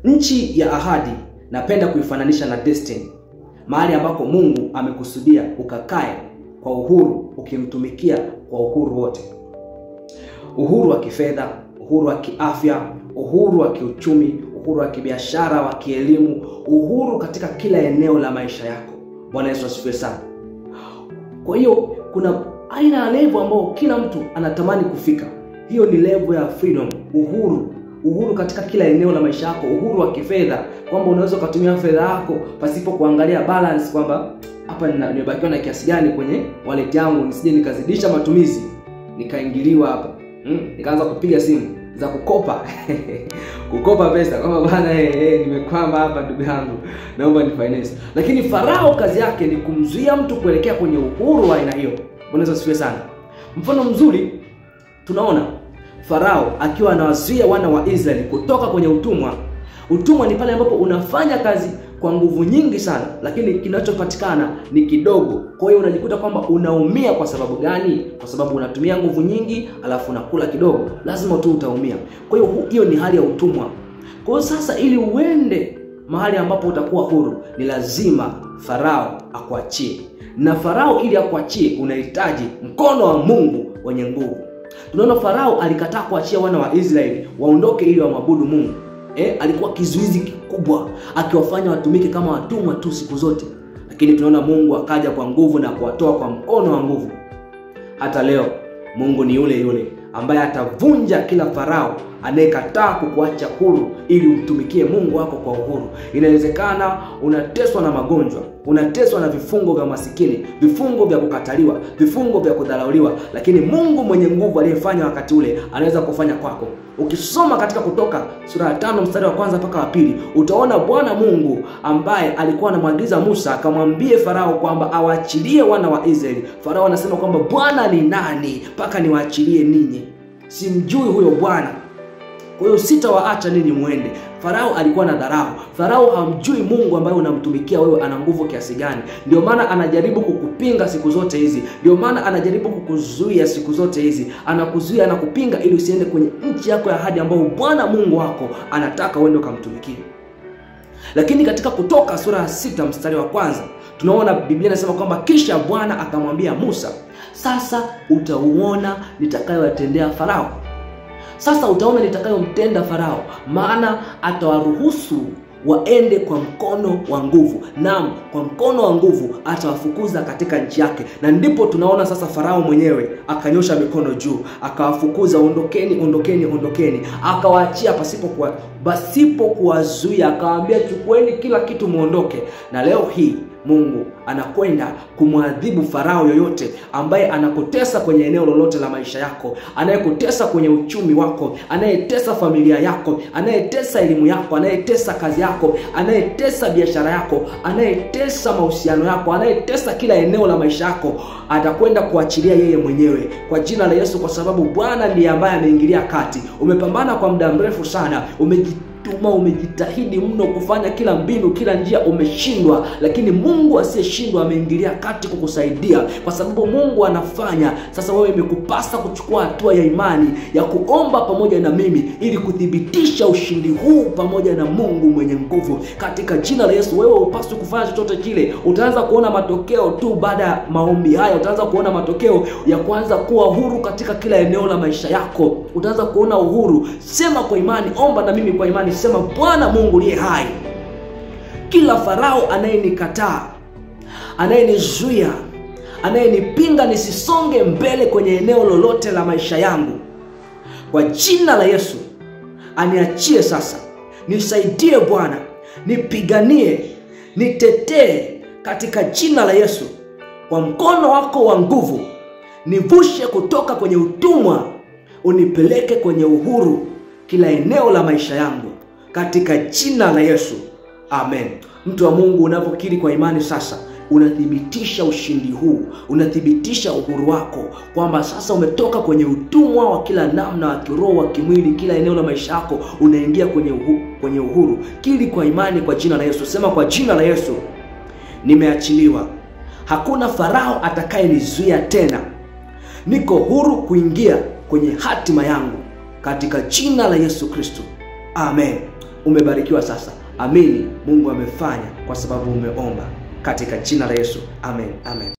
Nchi ya ahadi napenda kuifananisha na destiny, mahali ambako Mungu amekusudia ukakae kwa uhuru, ukimtumikia kwa uhuru wote. Uhuru wa kifedha, uhuru wa kiafya, uhuru wa kiuchumi, uhuru wa kibiashara, wa kielimu, uhuru katika kila eneo la maisha yako. Bwana Yesu asifiwe sana. Kwa hiyo kuna aina ya level ambao kila mtu anatamani kufika. Hiyo ni level ya freedom, uhuru katika kila eneo la maisha yako. Uhuru wa kifedha, kwamba unaweza kutumia fedha yako pasipo kuangalia balance, kwamba hapa nimebakiwa na kiasi gani kwenye wallet yangu, nisije nikazidisha matumizi nikaingiliwa hapa. Nikaanza kupiga simu za kukopa kukopa pesa, kama bwana nimekwama hapa ndugu yangu, naomba ni finance. Lakini Farao kazi yake ni kumzuia mtu kuelekea kwenye uhuru wa aina hiyo. Bwana Yesu asifiwe sana. Mfano mzuri tunaona Farao akiwa anawazuia wana wa Israeli kutoka kwenye utumwa. Utumwa ni pale ambapo unafanya kazi kwa nguvu nyingi sana, lakini kinachopatikana ni kidogo. Kwa hiyo unajikuta kwamba unaumia. Kwa sababu gani? Kwa sababu unatumia nguvu nyingi alafu unakula kidogo, lazima tu utaumia. Kwa hiyo hiyo ni hali ya utumwa. Kwa hiyo sasa, ili uende mahali ambapo utakuwa huru, ni lazima Farao akuachie. Na Farao ili akuachie, unahitaji mkono wa Mungu wenye nguvu. Tunaona Farao alikataa kuachia wana wa Israeli waondoke ili wamwabudu Mungu. Alikuwa kizuizi kikubwa, akiwafanya watumike kama watumwa tu siku zote. Lakini tunaona Mungu akaja kwa nguvu na kuwatoa kwa mkono wa nguvu. Hata leo Mungu ni yule yule ambaye atavunja kila Farao anayekataa kukuacha huru ili umtumikie Mungu wako kwa uhuru. Inawezekana unateswa na magonjwa, unateswa na vifungo vya masikini, vifungo vya kukataliwa, vifungo vya kudharauliwa, lakini Mungu mwenye nguvu aliyefanya wakati ule anaweza kufanya kwako. Ukisoma katika Kutoka sura ya 5 mstari wa 1 mpaka wa 2, utaona Bwana Mungu ambaye alikuwa anamwagiza Musa akamwambie Farao kwamba awaachilie wana wa Israeli. Farao anasema kwamba Bwana ni nani mpaka niwaachilie ninyi? Simjui huyo Bwana, kwa hiyo sitawaacha ninyi muende. Farao alikuwa na dharau. Farao hamjui Mungu ambaye unamtumikia wewe ana nguvu kiasi gani. Ndio maana anajaribu kukupinga siku zote hizi. Ndio maana anajaribu kukuzuia siku zote hizi. Anakuzuia, anakupinga ili usiende kwenye nchi yako ya ahadi ambayo Bwana Mungu wako anataka uende ukamtumikie. Lakini katika Kutoka sura ya 6 mstari wa 1, tunaona Biblia inasema kwamba kisha Bwana akamwambia Musa, sasa utauona nitakayowatendea Farao. Sasa utaona nitakayomtenda Farao, maana atawaruhusu waende kwa mkono wa nguvu. Naam, kwa mkono wa nguvu atawafukuza katika nchi yake. Na ndipo tunaona sasa Farao mwenyewe akanyosha mikono juu, akawafukuza, ondokeni, ondokeni, ondokeni. Akawaachia pasipo kuwazuia, akawaambia chukueni kila kitu muondoke. Na leo hii Mungu anakwenda kumwadhibu Farao yoyote ambaye anakutesa kwenye eneo lolote la maisha yako, anayekutesa kwenye uchumi wako, anayetesa familia yako, anayetesa elimu yako, anayetesa kazi yako, anayetesa biashara yako, anayetesa mahusiano yako, anayetesa kila eneo la maisha yako. Atakwenda kuachilia yeye mwenyewe kwa jina la Yesu, kwa sababu Bwana ndiye ambaye ameingilia kati. Umepambana kwa muda mrefu sana, umejitahidi mno kufanya kila mbinu, kila njia, umeshindwa, lakini Mungu asiyeshindwa ameingilia kati kukusaidia, kwa sababu Mungu anafanya. Sasa wewe imekupasa kuchukua hatua ya imani ya kuomba pamoja na mimi ili kuthibitisha ushindi huu pamoja na Mungu mwenye nguvu. Katika jina la Yesu, wewe upaswi kufanya chochote kile. Utaanza kuona matokeo tu baada ya maombi haya. Utaanza kuona matokeo ya kuanza kuwa huru katika kila eneo la maisha yako. Utaanza kuona uhuru. Sema kwa imani, omba na mimi kwa imani. Sema, Bwana Mungu aliye hai, kila Farao anayenikataa, anayenizuia, anayenipinga nisisonge mbele kwenye eneo lolote la maisha yangu, kwa jina la Yesu aniachie sasa. Nisaidie Bwana, nipiganie, nitetee katika jina la Yesu. Kwa mkono wako wa nguvu nivushe kutoka kwenye utumwa, unipeleke kwenye uhuru kila eneo la maisha yangu, katika jina la Yesu. Amen. Mtu wa Mungu, unapokiri kwa imani sasa, unathibitisha ushindi huu, unathibitisha uhuru wako, kwamba sasa umetoka kwenye utumwa wa kila namna, wa kiroho, wa kimwili, kila eneo la maisha yako, unaingia kwenye uhuru. Kiri kwa imani kwa jina la Yesu. Sema, kwa jina la Yesu nimeachiliwa. Hakuna Farao atakayenizuia tena. Niko huru kuingia kwenye hatima yangu, katika jina la Yesu Kristo. Amen. Umebarikiwa sasa. Amini Mungu amefanya kwa sababu umeomba, katika jina la Yesu. Amen. Amen.